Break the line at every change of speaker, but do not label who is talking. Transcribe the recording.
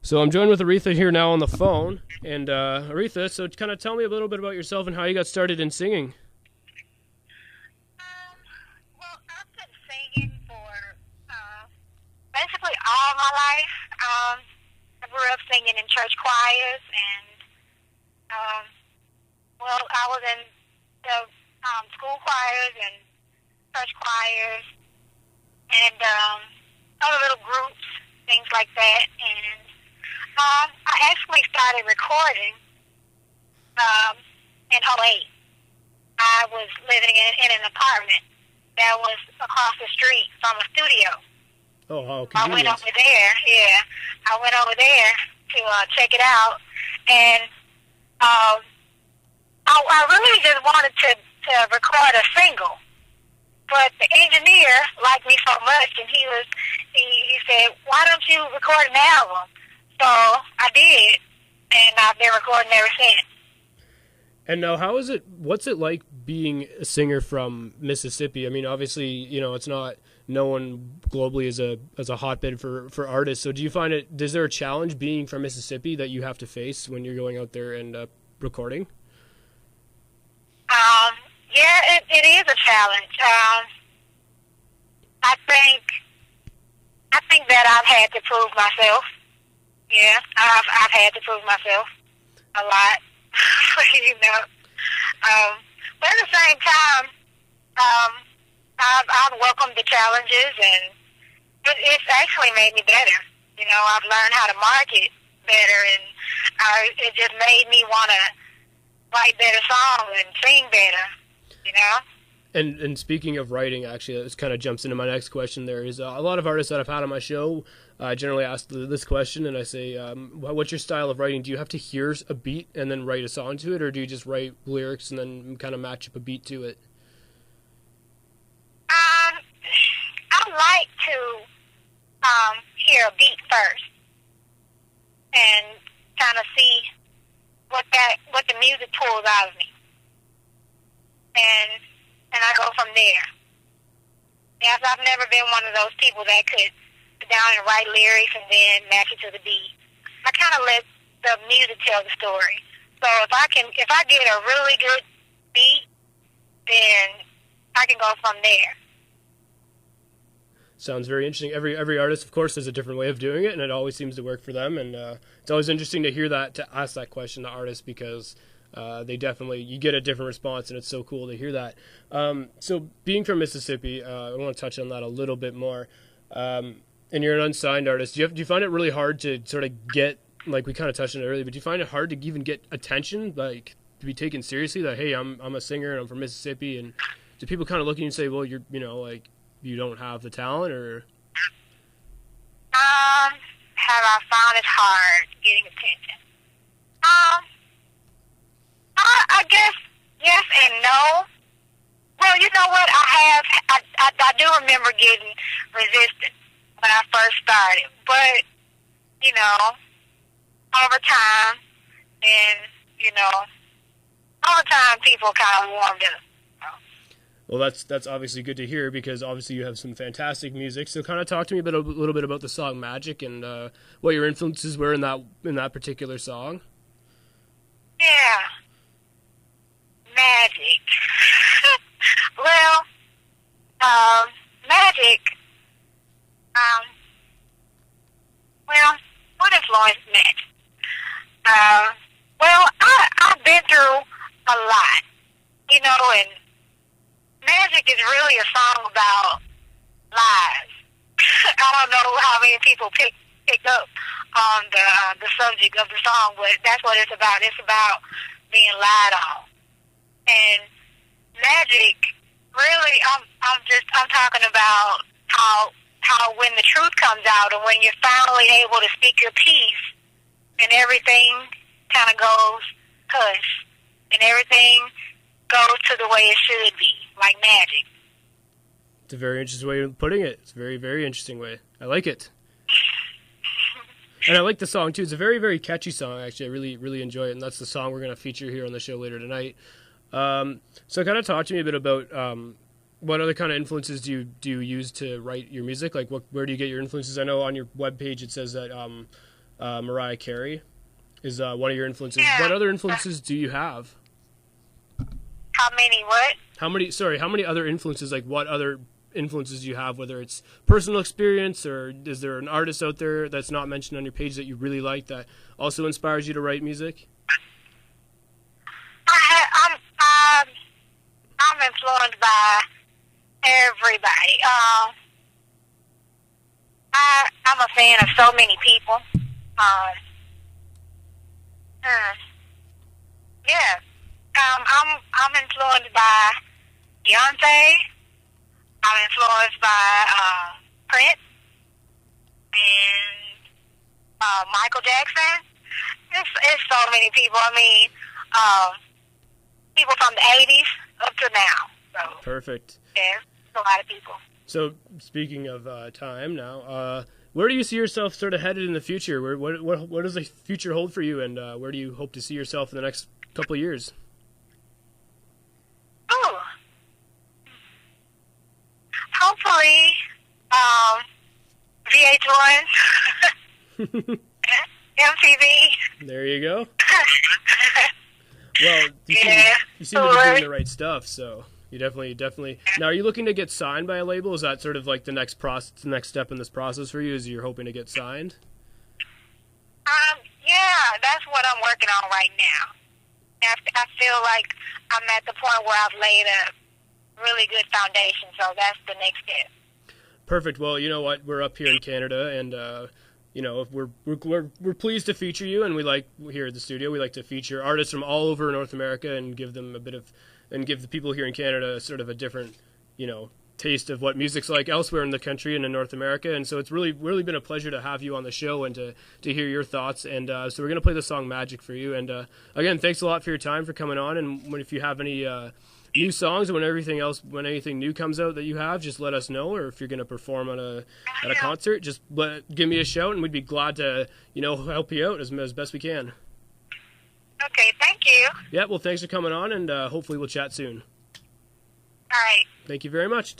So I'm joined with Aretha here now on the phone. And Aretha, so kind of tell me a little bit about yourself and how you got started in singing.
Well, I've been singing for basically all my life. I grew up singing in church choirs, and I was in the school choirs and church choirs and other little groups, things like that. And I actually started recording in '08. I was living in an apartment that was across the street from a studio.
Oh, how
I
convenient.
went over there, yeah. I went over there to check it out, and I really just wanted to record a single. But the engineer liked me so much, and he said, "Why don't you record an album?" So I did, and I've been recording ever since.
And now, what's it like being a singer from Mississippi? I mean, obviously, it's not known globally as a hotbed for artists. So is there a challenge being from Mississippi that you have to face when you're going out there and recording?
Yeah, it is a challenge. I think that I've had to prove myself. Yeah, I've had to prove myself a lot. But at the same time, I've welcomed the challenges, and it's actually made me better. I've learned how to market better, and it just made me want to write better songs and sing better.
And speaking of writing, actually, this kind of jumps into my next question. There is a lot of artists that I've had on my show. I generally ask this question, and I say, what's your style of writing? Do you have to hear a beat and then write a song to it, or do you just write lyrics and then kind of match up a beat to it?
I like to hear a beat first and kind of see what the music pulls out of me, and I go from there. Yes, I've never been one of those people that could sit down and write lyrics and then match it to the beat. I kind of let the music tell the story. So if I get a really good beat, then I can go from there.
Sounds very interesting. Every artist, of course, has a different way of doing it, and it always seems to work for them. And it's always interesting to hear that, to ask that question to artists, because you get a different response, and it's so cool to hear that. So being from Mississippi, I want to touch on that a little bit more. And you're an unsigned artist. Do you find it really hard to sort of get, like we kind of touched on it earlier, but do you find it hard to even get attention, like to be taken seriously? That, hey, I'm a singer and I'm from Mississippi, and do people kind of look at you and say, well, you don't have the talent, or?
Have I found it hard getting attention? I guess yes and no. Well, you know what? I do remember getting resistance when I first started, but over time, and over time, people kind of warmed up.
Well, that's obviously good to hear, because obviously you have some fantastic music. So kind of talk to me a little bit about the song Magic, and what your influences were in that particular song.
Yeah. Magic. Well, magic, what influenced magic? I've been through a lot, and magic is really a song about lies. I don't know how many people pick up on the subject of the song, but that's what it's about. It's about being lied on. And magic, really, I'm talking about how when the truth comes out, and when you're finally able to speak your piece, and everything kind of goes hush, and everything goes to the way it should be, like magic.
It's a very interesting way of putting it. It's a very, very interesting way. I like it. And I like the song, too. It's a very, very catchy song, actually. I really, really enjoy it, and that's the song we're going to feature here on the show later tonight. So kind of talk to me a bit about what other kind of influences do you use to write your music? Like, where do you get your influences? I know on your webpage it says that Mariah Carey is one of your influences.
Yeah.
What other influences do you have?
How many what?
How many other influences, like what other influences do you have, whether it's personal experience or is there an artist out there that's not mentioned on your page that you really like that also inspires you to write music?
I'm influenced by everybody. I'm a fan of so many people. Yeah. I'm influenced by Beyonce. I'm influenced by Prince and Michael Jackson. It's so many people. I mean, people from the 80s up to now. So,
Perfect.
yeah, it's a lot of people.
So speaking of time now, where do you see yourself sort of headed in the future? What does the future hold for you, and where do you hope to see yourself in the next couple of years?
Ooh. Hopefully, VH1, MTV.
There you go. Well, you seem to be doing the right stuff, so you definitely. Now, are you looking to get signed by a label? Is that sort of like the next step in this process for you? Is you're hoping to get signed?
Yeah, that's what I'm working on right now. I feel like I'm at the point where I've laid a really good foundation, so that's the next step.
Perfect. Well, you know what? We're up here in Canada, and you know, we're pleased to feature you, and we like here at the studio. We like to feature artists from all over North America and give them give the people here in Canada sort of a different, you know, taste of what music's like elsewhere in the country and in North America. And so it's really been a pleasure to have you on the show and to hear your thoughts. And so we're gonna play the song "Magic" for you. And again, thanks a lot for your time, for coming on. And if you have any new songs, or when anything new comes out that you have, just let us know. Or if you're going to perform at a concert, just give me a shout, and we'd be glad to, you know, help you out as best we can.
Okay, thank you.
Yeah, well, thanks for coming on, and hopefully we'll chat soon.
All right.
Thank you very much.